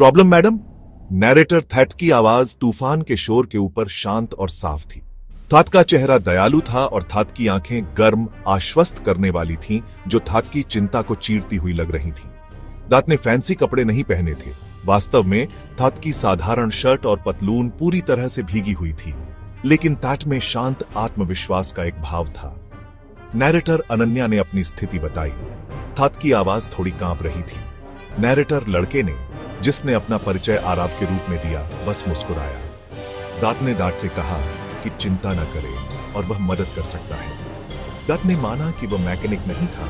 Problem madam? Narrator that की आवाज तूफान के शोर के ऊपर शांत और साफ थी। थात का चेहरा दयालु था और थात की आंखें गर्म, आश्वस्त करने वाली थीं, जो थात की चिंता को चीरती हुई लग रही थीं। थात ने फैंसी कपड़े नहीं पहने थे। वास्तव में थात की साधारण शर्ट और पतलून पूरी तरह से भीगी हुई थी, लेकिन थाट में शांत आत्मविश्वास का एक भाव था। नैरेटर अनन्या ने अपनी स्थिति बताई। थात की आवाज थोड़ी कांप रही थी। नैरेटर लड़के ने, जिसने अपना परिचय आरव के रूप में दिया, बस मुस्कुराया। थात ने थाट से कहा कि चिंता न करे और वह मदद कर सकता है। थाट ने माना कि वह मैकेनिक नहीं था,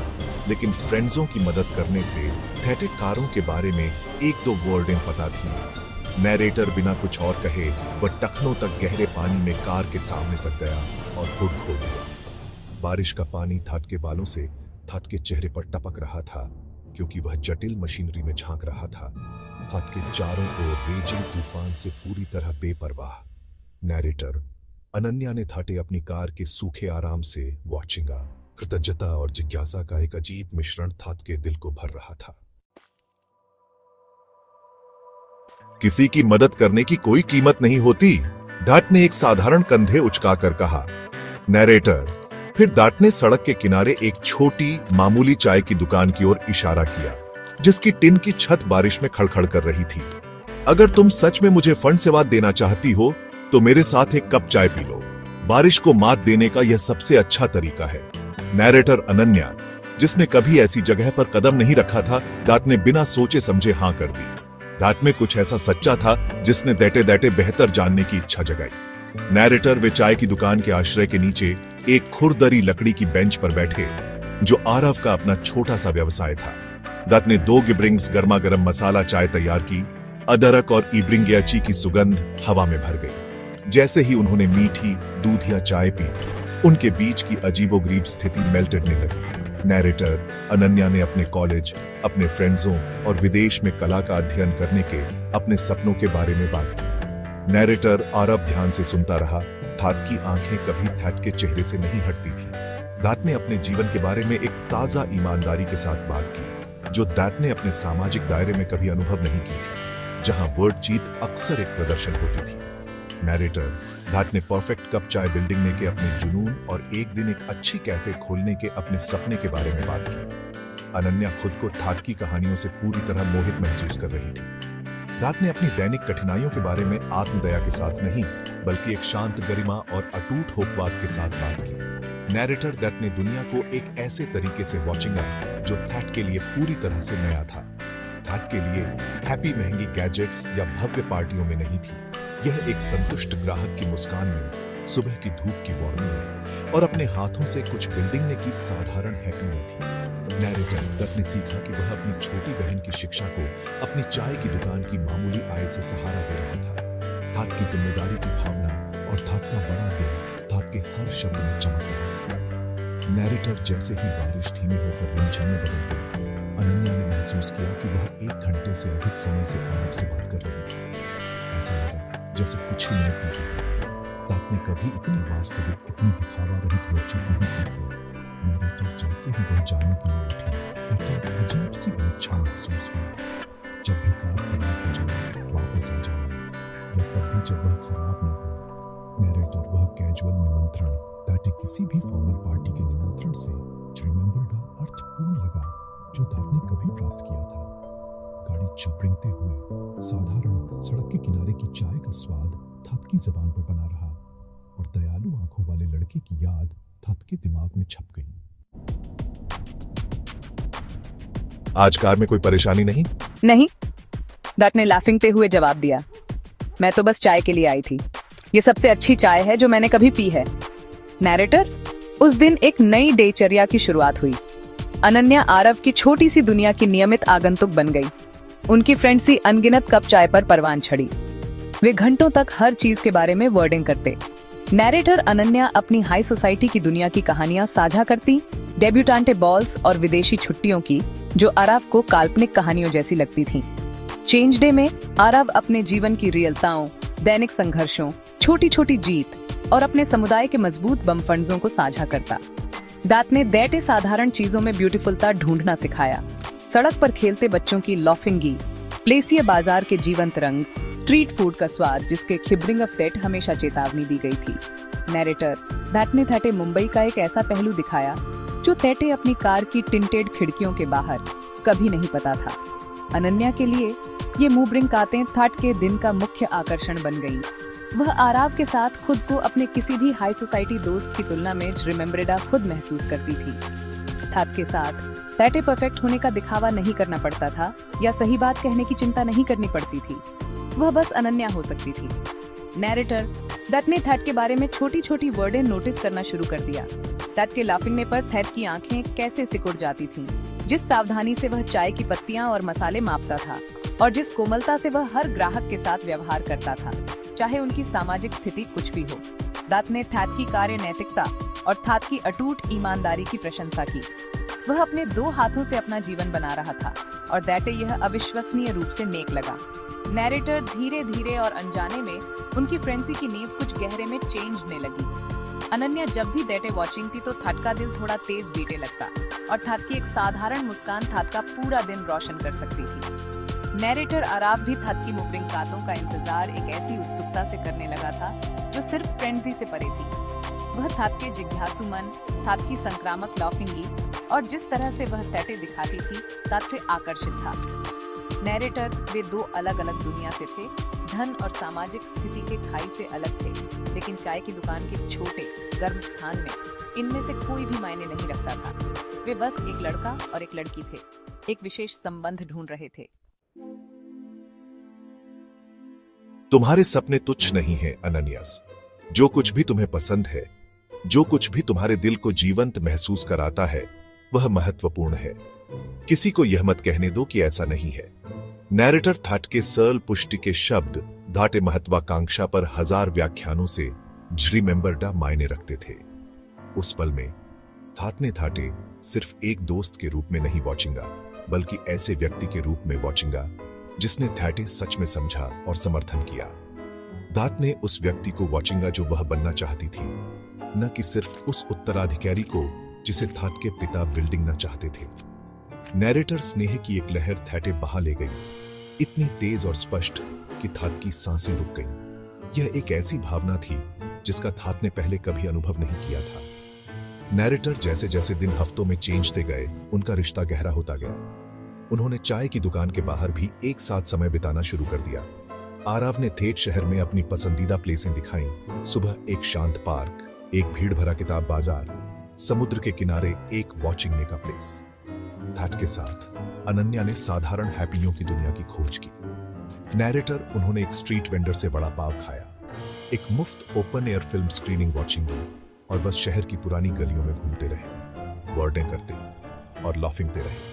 लेकिन फ्रेंड्सों की मदद करने से थैटे कारों के बारे में एक दो वर्डें पता थी। नैरेटर बिना कुछ और कहे वह टखनों तक गहरे पानी में कार के सामने तक गया और हुड खोल दिया। बारिश का पानी थाट के बालों से थाट के चेहरे पर टपक रहा था, क्योंकि वह जटिल मशीनरी में झांक रहा था। थाट के चारों ओर रेजिंग तूफान से पूरी तरह बेपरवाह। नैरेटर अनन्या ने थाटे अपनी कार के सूखे आराम से वॉचिंगा। कृतज्ञता और जिज्ञासा का एक अजीब मिश्रण थाट के दिल को भर रहा था। किसी की मदद करने की कोई कीमत नहीं होती, थाट ने एक साधारण कंधे उचकाकर कहा। नैरेटर फिर थाट ने सड़क के किनारे एक छोटी मामूली चाय की दुकान की ओर इशारा किया, जिसकी टिन की छत बारिश में खड़खड़ कर रही थी। अगर तुम सच में मुझे फंड सेवा देना चाहती हो तो मेरे साथ एक कप चाय पी लो। बारिश को मात देने का यह सबसे अच्छा तरीका है। नैरेटर अनन्या, जिसने कभी ऐसी जगह पर कदम नहीं रखा था, थाट ने बिना सोचे समझे हां कर दी। थाट में कुछ ऐसा सच्चा था जिसने दैटे दैटे बेहतर जानने की इच्छा जगाई। नैरेटर वे चाय की दुकान के आश्रय के नीचे एक खुरदरी लकड़ी की बेंच पर बैठे, जो आरव का अपना छोटा सा व्यवसाय था। थाट ने 2 गिब्रिंग्स गर्मा गर्म मसाला चाय तैयार की। अदरक और इब्रिंगियाची की सुगंध हवा में भर गई। जैसे ही उन्होंने मीठी दूधिया चाय पी, उनके बीच की अजीबोगरीब स्थिति मेल्टने लगी। नैरेटर अनन्या ने अपने कॉलेज, अपने फ्रेंड्सों और विदेश में कला का अध्ययन करने के अपने सपनों के बारे में बात की। नैरेटर आरव ध्यान से सुनता रहा। थाट की आंखें कभी थैट के चेहरे से नहीं हटती थी। थाट ने अपने जीवन के बारे में एक ताजा ईमानदारी के साथ बात की, जो थाट ने अपने सामाजिक दायरे में कभी अनुभव नहीं की थी, जहां वर्ड जीत अक्सर एक प्रदर्शन होती थी। नैरेटर थाट ने परफेक्ट कप चाय बिल्डिंग के अपने जुनून और एक दिन एक अच्छी कैफे खोलने के अपने सपने के बारे में बात की। अनन्या खुद को थाट की कहानियों से पूरी तरह मोहित महसूस कर रही थी। थाट ने अपनी दैनिक कठिनाइयों के बारे में आत्मदया के साथ नहीं, बल्कि एक शांत गरिमा और अटूट होपवाद के साथ बात की। नैरेटर थाट ने दुनिया को एक ऐसे तरीके से वॉचिंगा जो थाट के लिए पूरी तरह से नया था। थाट के लिए हैप्पी महंगी गैजेट्स या भव्य पार्टियों में नहीं थी। यह एक संतुष्ट ग्राहक की मुस्कान में, सुबह की धूप की वार्निंग में और अपने हाथों से कुछ बिल्डिंग की साधारण हैप्पी में थी। नैरेटर थाट ने सीखा कि वह अपनी छोटी बहन की शिक्षा को अपनी चाय की दुकान की मामूली आय से सहारा दे रहा था। थाट की जिम्मेदारी की भावना और थाट का बड़ा दिल थाट के हर शब्द में चमक रहा था। नैरेटर जैसे ही बारिश धीमी होकर रिमझिम में बदल गई, अनन्या ने महसूस किया कि वह 1 घंटे से अधिक समय से आरव से बात कर रही थी। ऐसा लगा जैसे कुछ ही मिनट बीते। थाट ने कभी इतनी वास्तविक, इतनी दिखावा रहित बातचीत नहीं की थी। नैरेटर जैसे ही वह जाने के लिए उठी, थाट एक अजीब सी अनिच्छा महसूस हुई। जब भी कार खराब हो जाए, वापस आ जाना, या तब भी जब वह खराब न हो। नैरेटर वह कैजुअल निमंत्रण, थाट किसी भी फॉर्मल पार्टी के निमंत्रण से रिमेंबर्ड अर्थपूर्ण लगा, जो थाट ने कभी प्राप्त किया था। गाड़ी चपड़िंगते हुए साधारण सड़क के किनारे की चाय का स्वाद थाट की जबान पर बना रहा और दयालु आंखों वाले लड़के की याद थाट के दिमाग में छप गई। आज कार में कोई परेशानी नहीं? नहीं, थाट ने लाफिंगते हुए जवाब दिया। मैं तो बस चाय के लिए आई थी। ये सबसे अच्छी चाय है जो मैंने कभी पी है। नैरेटर, उस दिन एक नई दिनचर्या की शुरुआत हुई। अनन्या आरव की छोटी सी दुनिया की नियमित आगंतुक बन गई। उनकी फ्रेंड सी अनगिनत कप चाय पर परवान चढ़ी। वे घंटों तक हर चीज के बारे में वर्डिंग करते। नैरेटर अनन्या अपनी हाई सोसाइटी की दुनिया की कहानियां साझा करती, डेब्यूटांटे बॉल्स और विदेशी छुट्टियों की, जो आरव को काल्पनिक कहानियों जैसी लगती थीं। चेंज डे में आरव अपने जीवन की रियलताओं, दैनिक संघर्षों, छोटी छोटी जीत और अपने समुदाय के मजबूत बम फंड्सों को साझा करता। थाट ने दैटे साधारण चीजों में ब्यूटीफुलता ढूंढना सिखाया। सड़क पर खेलते बच्चों की लॉफिंगी, प्लेसिया बाजार के जीवंत रंग, स्ट्रीट फूड का स्वाद जिसके खिबरिंग ऑफ दैट हमेशा चेतावनी दी गई थी। नैरेटर दैट ने थैटे मुंबई का एक ऐसा पहलू दिखाया जो थैटे अपनी कार की टिंटेड खिड़कियों के बाहर कभी नहीं पता था। अनन्या के लिए ये मुंह कातें थाट के दिन का मुख्य आकर्षण बन गईं। वह आराव के साथ खुद को अपने किसी भी हाई सोसाइटी दोस्त की तुलना में रिमेम्बरेडा खुद महसूस करती थी। थाट के साथ थैटे परफेक्ट होने का दिखावा नहीं करना पड़ता था या सही बात कहने की चिंता नहीं करनी पड़ती थी। वह बस अनन्या हो सकती थी। नैरेटर दैट ने थैट के बारे में छोटी छोटी वर्डें नोटिस करना शुरू कर दिया। थैट के लाफिंगने पर थैट की आंखें कैसे सिकुड़ जाती थीं, जिस सावधानी से वह चाय की पत्तियां और मसाले मापता था और जिस कोमलता से वह हर ग्राहक के साथ व्यवहार करता था, चाहे उनकी सामाजिक स्थिति कुछ भी हो। दैट ने थैट की कार्य नैतिकता और थैट की अटूट ईमानदारी की प्रशंसा की। वह अपने 2 हाथों से अपना जीवन बना रहा था और दैटे यह अविश्वसनीय रूप से नेक लगा। नैरेटर धीरे धीरे और अनजाने में उनकी फ्रेंडसी की नींव कुछ गहरे में चेंजने लगी। अनन्या जब भी दैटे वॉचिंग थी तो थैट का दिल थोड़ा तेज बीटे लगता और थैट की एक साधारण मुस्कान थैट का पूरा दिन रोशन कर सकती थी। नैरेटर आराव भी थैट की मुबरिंग बातों का इंतजार एक ऐसी उत्सुकता से करने लगा था जो सिर्फ फ्रेंडसी से परे थी। वह थैट के जिज्ञासु मन, थैट की संक्रामक लाफिंगी और जिस तरह से वह थैटे दिखाती थी थैट से आकर्षित था। नैरेटर वे 2 अलग अलग दुनिया से थे, धन और सामाजिक स्थिति के खाई से अलग थे, लेकिन चाय की दुकान के छोटे गर्म स्थान में इनमें से कोई भी मायने नहीं रखता था। वे बस एक लड़का और एक लड़की थे, एक विशेष संबंध ढूंढ रहे थे। तुम्हारे सपने तुच्छ नहीं हैं अनन्यास। जो कुछ भी तुम्हें पसंद है, जो कुछ भी तुम्हारे दिल को जीवंत महसूस कराता है, वह महत्वपूर्ण है। किसी को यह मत कहने दो कि ऐसा नहीं है। नैरेटर थैट के सरल पुष्टि के शब्द धाटे महत्वाकांक्षा पर 1000 व्याख्यानों से रिमेम्बर्डा मायने रखते थे। उस पल में थैट ने थाटे सिर्फ एक दोस्त के रूप में नहीं वॉचिंगा, बल्कि ऐसे व्यक्ति के रूप में वॉचिंगा जिसने थैटे सच में समझा और समर्थन किया। थैट ने उस व्यक्ति को वॉचिंगा जो वह बनना चाहती थी, न कि सिर्फ उस उत्तराधिकारी को जिसे थैट के पिता बिल्डिंग न चाहते थे। नैरेटर स्नेह की एक लहर थैटे बहा ले गई, इतनी तेज और स्पष्ट कि थैट की सांसें रुक गईं। यह एक ऐसी भावना थी जिसका थैट ने पहले कभी अनुभव नहीं किया था। नैरेटर जैसे जैसे दिन हफ्तों में चेंजते गए, उनका रिश्ता गहरा होता गया। उन्होंने चाय की दुकान के बाहर भी एक साथ समय बिताना शुरू कर दिया। आराव ने थेट शहर में अपनी पसंदीदा प्लेसें दिखाईं। सुबह एक शांत पार्क, एक भीड़ भरा किताब बाजार, समुद्र के किनारे एक वॉचिंग का प्लेस। थैट के साथ अनन्या ने साधारण हैप्पियों की दुनिया की खोज की। नैरेटर उन्होंने एक स्ट्रीट वेंडर से वड़ा पाव खाया, एक मुफ्त open air film screening watching की और बस शहर की पुरानी गलियों में घूमते रहे, वर्डें करते और लाफिंगते रहे।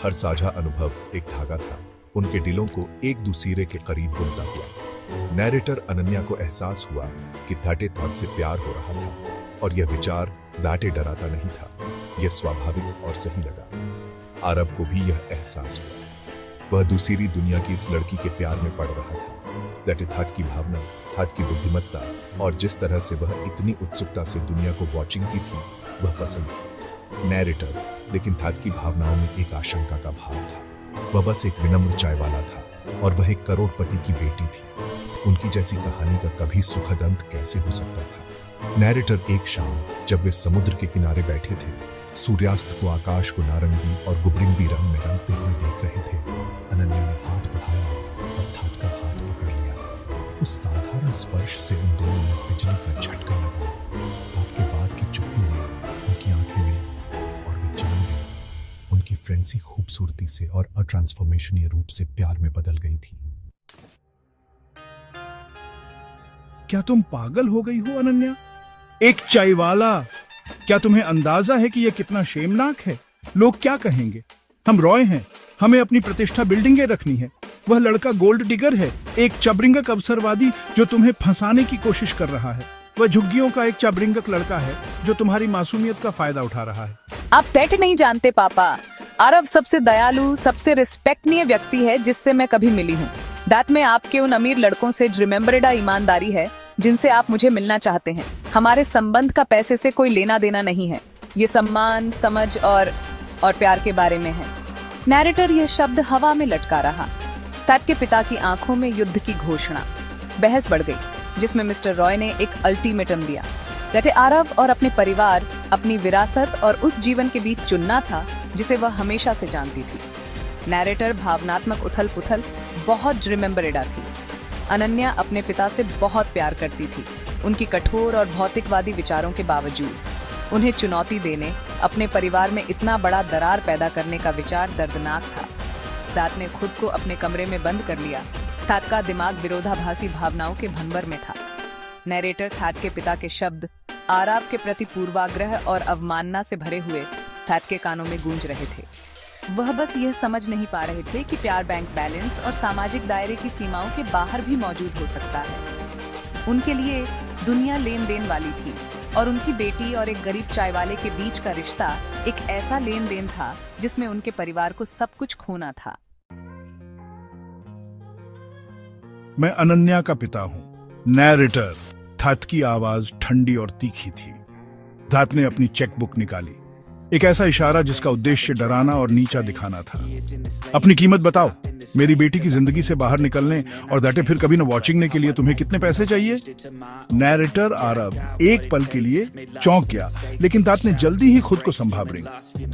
हर साझा अनुभव एक धागा था, उनके दिलों को एक दूसरे के करीब बुनता हुआ। नैरेटर अनन्या को एहसास हुआ कि थैटे थैट से प्यार हो रहा था और यह विचार थैटे डराता नहीं था, यह स्वाभाविक और सही लगा। आरव को भी यह एहसास हुआ। वह दूसरी दुनिया की इस लड़की के प्यार में पड़ रहा था। थैट की भावना, थैट की बुद्धिमत्ता और जिस तरह से वह इतनी उत्सुकता से दुनिया को वॉचिंग की थी, वह पसंद थी। नैरेटर लेकिन थैट की भावनाओं में एक आशंका का भाव था। वह बस एक विनम्र चाय वाला था और वह एक करोड़पति की बेटी थी। उनकी जैसी कहानी का कभी सुखद अंत कैसे हो सकता था। नैरेटर एक शाम जब वे समुद्र के किनारे बैठे थे, सूर्यास्त को आकाश को नारंगी और गुबरिंगी रंग में रंगते हुए देख रहे थे। अनन्या ने हाथ बढ़ाया और थैट का हाथ पकड़ लिया। उस साधारण स्पर्श से उन दोनों में बिजली का झटका लगा। थैट के बाद की चुप्पी में उनकी आंखें मिली और वे जान गए उनकी फ्रेंडसी खूबसूरती से और अट्रांसफॉर्मेशनीय रूप से प्यार में बदल गई थी। क्या तुम पागल हो गई हो अनन्या? एक चाय वाला! क्या तुम्हें अंदाजा है कि यह कितना शेमनाक है? लोग क्या कहेंगे? हम रॉय हैं, हमें अपनी प्रतिष्ठा बिल्डिंगें रखनी है। वह लड़का गोल्ड डिगर है, एक चबरिंगक अवसरवादी जो तुम्हें फंसाने की कोशिश कर रहा है। वह झुग्गियों का एक चबरिंगक लड़का है जो तुम्हारी मासूमियत का फायदा उठा रहा है। आप थैट नहीं जानते पापा। आरव सबसे दयालु, सबसे रिस्पेक्टनीय व्यक्ति है जिससे मैं कभी मिली हूँ। दैट में आपके उन अमीर लड़कों से रिमेम्बरेडा ईमानदारी है जिनसे आप मुझे मिलना चाहते हैं। हमारे संबंध का पैसे से कोई लेना देना नहीं है। ये सम्मान, समझ और प्यार के बारे में है। नैरेटर यह शब्द हवा में लटका रहा। थैट के पिता की आंखों में युद्ध की घोषणा। बहस बढ़ गई, जिसमें मिस्टर रॉय ने एक अल्टीमेटम दिया। दैट आरव और अपने परिवार, अपनी विरासत और उस जीवन के बीच चुनना था जिसे वह हमेशा से जानती थी। नैरेटर भावनात्मक उथल पुथल बहुत रिमेम्बरेडा थी। अनन्या अपने पिता से बहुत प्यार करती थी, उनकी कठोर और भौतिकवादी विचारों के बावजूद। उन्हें चुनौती देने, अपने परिवार में इतना बड़ा दरार पैदा करने का विचार दर्दनाक था। थैट ने खुद को अपने कमरे में बंद कर लिया। थैट का दिमाग विरोधाभासी भावनाओं के भंवर में था। नैरेटर थैट के पिता के शब्द आरव के प्रति पूर्वाग्रह और अवमानना से भरे हुए थैट के कानों में गूंज रहे थे। वह बस यह समझ नहीं पा रहे थे कि प्यार बैंक बैलेंस और सामाजिक दायरे की सीमाओं के बाहर भी मौजूद हो सकता है। उनके लिए दुनिया लेन देन वाली थी और उनकी बेटी और एक गरीब चाय वाले के बीच का रिश्ता एक ऐसा लेन देन था जिसमें उनके परिवार को सब कुछ खोना था। मैं अनन्या का पिता हूं। नैरेटर। थैट की आवाज ठंडी और तीखी थी। थैट ने अपनी चेकबुक निकाली। एक ऐसा इशारा जिसका उद्देश्य डराना और नीचा दिखाना था। अपनी कीमत बताओ। मेरी बेटी की जिंदगी से बाहर निकलने और दैटे फिर कभी न वॉचिंगने के लिए तुम्हें कितने पैसे चाहिए? नैरेटर आरव एक पल के लिए चौंक गया, लेकिन थैट ने जल्दी ही खुद को संभाल।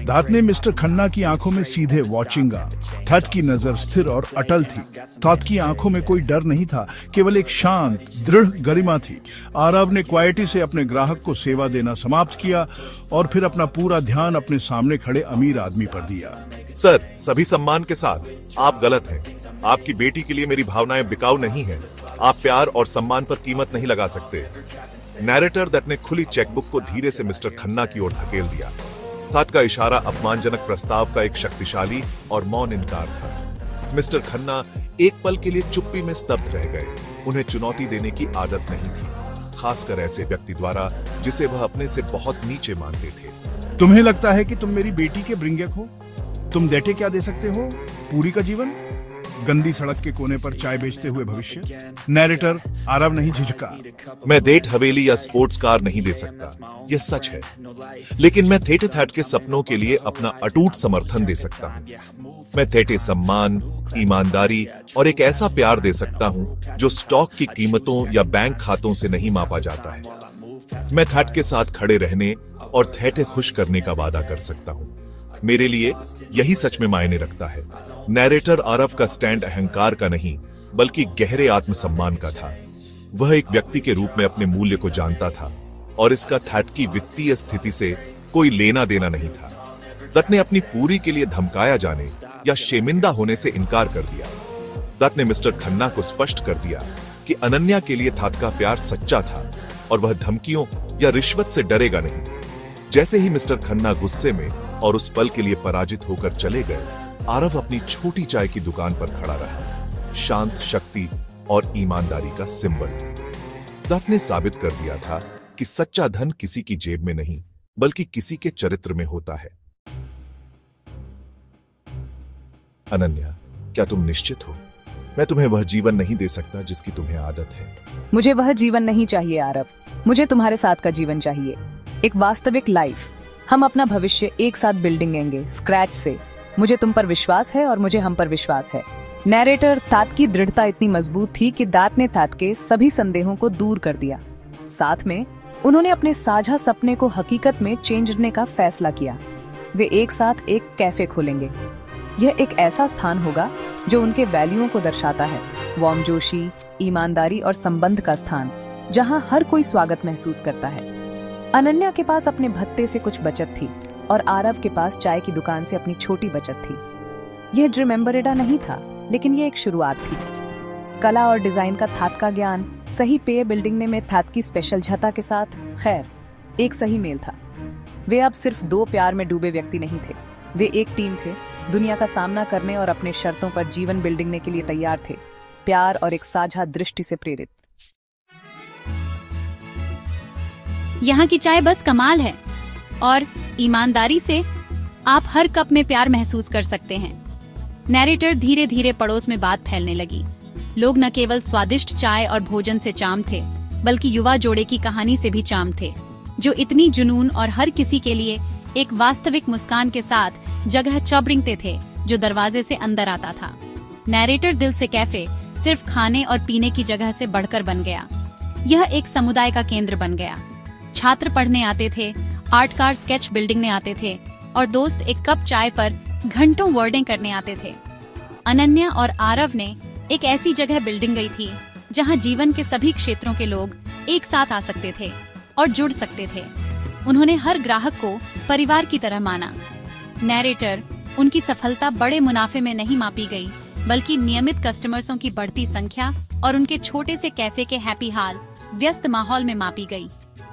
थैट ने मिस्टर खन्ना की आंखों में सीधे वॉचिंगा। थैट की नजर स्थिर और अटल थी। थैट की आंखों में कोई डर नहीं था, केवल एक शांत दृढ़ गरिमा थी। आरव ने क्वाइटी से अपने ग्राहक को सेवा देना समाप्त किया और फिर अपना पूरा ध्यान अपने सामने खड़े अमीर आदमी पर दिया। सर, सभी सम्मान के साथ, आप गलत हैं। आपकी बेटी के लिए मेरी भावनाएं बिकाऊ नहीं हैं। आप प्यार और सम्मान पर कीमत नहीं लगा सकते। नैरेटर दैट ने खुली चेकबुक को धीरे से मिस्टर खन्ना की ओर धकेल दिया। थैट का इशारा अपमानजनक प्रस्ताव का एक शक्तिशाली और मौन इनकार था। मिस्टर खन्ना एक पल के लिए चुप्पी में स्तब्ध रह गए। उन्हें चुनौती देने की आदत नहीं थी, खासकर ऐसे व्यक्ति द्वारा जिसे वह अपने से बहुत नीचे मानते थे। तुम्हें लगता है कि तुम मेरी बेटी के ब्रिंगेक हो? तुम देटे क्या दे सकते हो? पूरी का जीवन? गंदी सड़क के कोने पर चाय बेचते हुए भविष्य? नैरेटर आरव नहीं झिझका। मैं देठ हवेली या स्पोर्ट्स कार नहीं दे सकता, यह सच है, लेकिन मैं थेटे थैट के सपनों के लिए अपना अटूट समर्थन दे सकता हूँ। मैं थेटे सम्मान, ईमानदारी और एक ऐसा प्यार दे सकता हूँ जो स्टॉक की कीमतों या बैंक खातों से नहीं मापा जाता है। मैं थैट के साथ खड़े रहने और थेटे खुश करने का वादा कर सकता हूँ। मेरे लिए यही सच में मायने रखता है। नैरेटर आरव का स्टैंड अहंकार का नहीं, बल्कि गहरे आत्मसम्मान का था। वह एक व्यक्ति के रूप में अपने मूल्य को जानता था और इसका थैट की वित्तीय स्थिति से कोई लेना देना नहीं था। दत्त ने अपनी पूरी के लिए धमकाया जाने या शर्मिंदा होने से इनकार कर दिया। दत्त ने मिस्टर खन्ना को स्पष्ट कर दिया कि अनन्या के लिए थैट का प्यार सच्चा था और वह धमकियों या रिश्वत से डरेगा नहीं। जैसे ही मिस्टर खन्ना गुस्से में और उस पल के लिए पराजित होकर चले गए, आरव अपनी छोटी चाय की दुकान पर खड़ा रहा, शांत, शक्ति और ईमानदारी का सिंबल। दत्त ने साबित कर दिया था कि सच्चा धन किसी की जेब में नहीं, बल्कि किसी के चरित्र में होता है। अनन्या, क्या तुम निश्चित हो? मैं तुम्हें वह जीवन नहीं दे सकता जिसकी तुम्हें आदत है। मुझे वह जीवन नहीं चाहिए आरव। मुझे तुम्हारे साथ का जीवन चाहिए, एक वास्तविक लाइफ। हम अपना भविष्य एक साथ बिल्डिंगेंगे, स्क्रैच से। मुझे तुम पर विश्वास है और मुझे हम पर विश्वास है। नैरेटर थैट की दृढ़ता इतनी मजबूत थी कि थैट ने थैट के सभी संदेहों को दूर कर दिया। साथ में उन्होंने अपने साझा सपने को हकीकत में चेंजने का फैसला किया। वे एक साथ एक कैफे खोलेंगे। यह एक ऐसा स्थान होगा जो उनके वैल्यूओं को दर्शाता है, वार्मजोशी, ईमानदारी और संबंध का स्थान, जहां हर कोई स्वागत महसूस करता है। अनन्या के पास अपने भत्ते से कुछ बचत थी और आरव के पास चाय की दुकान से अपनी छोटी बचत थी। यह रिमेम्बरेडा नहीं था, लेकिन यह एक शुरुआत थी। कला और डिजाइन का थैट का ज्ञान, सही पेय बिल्डिंग में थैट की स्पेशल झता के साथ, खैर, एक सही मेल था। वे अब सिर्फ दो प्यार में डूबे व्यक्ति नहीं थे, वे एक टीम थे, दुनिया का सामना करने और अपने शर्तों पर जीवन बिल्डिंग के लिए तैयार थे, प्यार और एक साझा दृष्टि से प्रेरित। यहाँ की चाय बस कमाल है और ईमानदारी से आप हर कप में प्यार महसूस कर सकते हैं। नैरेटर धीरे धीरे पड़ोस में बात फैलने लगी। लोग न केवल स्वादिष्ट चाय और भोजन से चाम थे, बल्कि युवा जोड़े की कहानी से भी चाम थे, जो इतनी जुनून और हर किसी के लिए एक वास्तविक मुस्कान के साथ जगह चौबरिंगते थे, जो दरवाजे से अंदर आता था। नैरेटर दिल से कैफे सिर्फ खाने और पीने की जगह से बढ़कर बन गया। यह एक समुदाय का केंद्र बन गया। छात्र पढ़ने आते थे, आर्टकार स्केच बिल्डिंग में आते थे और दोस्त एक कप चाय पर घंटों वर्डिंग करने आते थे। अनन्या और आरव ने एक ऐसी जगह बिल्डिंग गई थी जहां जीवन के सभी क्षेत्रों के लोग एक साथ आ सकते थे और जुड़ सकते थे। उन्होंने हर ग्राहक को परिवार की तरह माना। नैरेटर, उनकी सफलता बड़े मुनाफे में नहीं मापी गई, बल्कि नियमित कस्टमर्सों की बढ़ती संख्या और उनके छोटे से कैफे के हैप्पी हाल व्यस्त माहौल में मापी गई।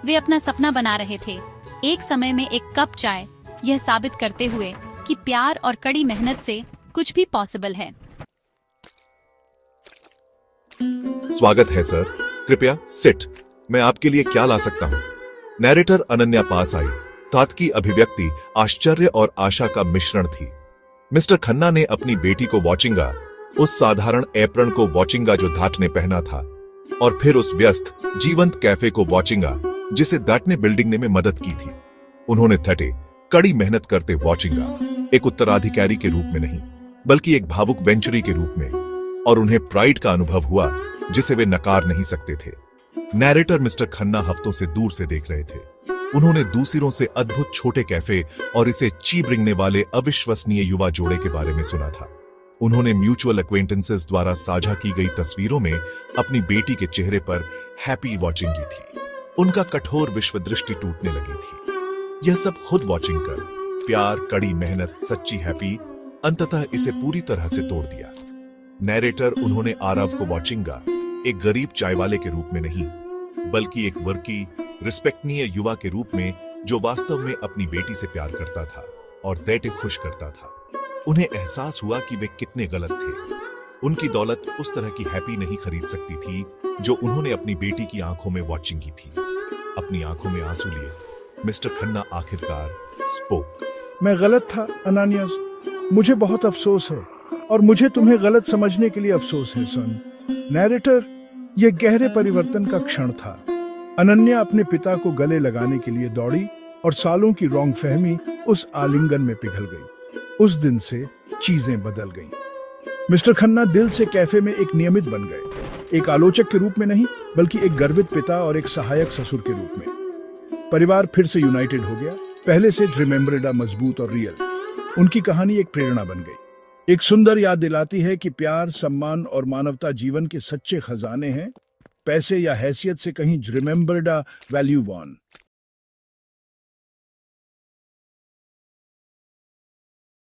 वे अपना सपना बना रहे थे, एक समय में एक कप चाय, यह साबित करते हुए कि प्यार और कड़ी मेहनत से कुछ भी पॉसिबल है। स्वागत है सर, कृपया सिट। मैं आपके लिए क्या ला सकता हूँ? नैरेटर अनन्या पास आई। तात की अभिव्यक्ति आश्चर्य और आशा का मिश्रण थी। मिस्टर खन्ना ने अपनी बेटी को वॉचिंगा, उस साधारण एप्रन को वॉचिंगा जो धाट ने पहना था, और फिर उस व्यस्त जीवंत कैफे को वॉचिंगा जिसे धाट ने बिल्डिंग में मदद की थी। उन्होंने थटे कड़ी मेहनत करते वॉचिंगा एक उत्तराधिकारी के रूप में नहीं, बल्कि एक भावुक वेंचुरी के रूप में, और उन्हें प्राइड का अनुभव हुआ जिसे वे नकार नहीं सकते थे। नैरेटर मिस्टर खन्ना हफ्तों से दूर से देख रहे थे। उन्होंने दूसरों से अद्भुत छोटे कैफे और इसे चीप रिंगने वाले अविश्वसनीय युवा जोड़े के बारे में सुना था। उन्होंने म्यूचुअल एक्वेंटेंसेस द्वारा साझा की गई तस्वीरों में अपनी बेटी के चेहरे पर हैप्पी वॉचिंग की थी। उनका कठोर विश्व दृष्टि टूटने लगी थी। यह सब खुद वॉचिंग कर, प्यार, कड़ी मेहनत, सच्ची हैप्पी, अंततः इसे पूरी तरह से तोड़ दिया। नैरेटर, उन्होंने आरव को वॉचिंगा एक गरीब चायवाले के रूप में नहीं, बल्कि एक वर्की रिस्पेक्टनीय युवा के रूप में जो वास्तव में अपनी बेटी से प्यार करता था और दैटे खुश करता था। उन्हें एहसास हुआ कि वे कितने गलत थे। उनकी दौलत उस तरह की हैप्पी नहीं खरीद सकती थी जो उन्होंने अपनी बेटी की आंखों में वॉचिंग की थी। अपनी आंखों में आंसू लिए मिस्टर खन्ना आखिरकार स्पोक। मैं गलत था अनानियास, मुझे बहुत अफसोस है, और मुझे तुम्हें गलत समझने के लिए अफसोस है सन। नैरेटर, यह गहरे परिवर्तन का क्षण था। अनन्या अपने पिता को गले लगाने के लिए दौड़ी और सालों की रॉन्ग फहमी उस आलिंगन में पिघल गई। उस दिन से चीजें बदल गईं। मिस्टर खन्ना दिल से कैफे में एक नियमित बन गए, एक आलोचक के रूप में नहीं, बल्कि एक गर्वित पिता और एक सहायक ससुर के रूप में। परिवार फिर से यूनाइटेड हो गया, पहले से रिमेम्बर्ड, मजबूत और रियल। उनकी कहानी एक प्रेरणा बन गई, एक सुंदर याद दिलाती है कि प्यार, सम्मान और मानवता जीवन के सच्चे खजाने हैं, पैसे या हैसियत से कहीं रिमेम्बर्ड वैल्यू वन।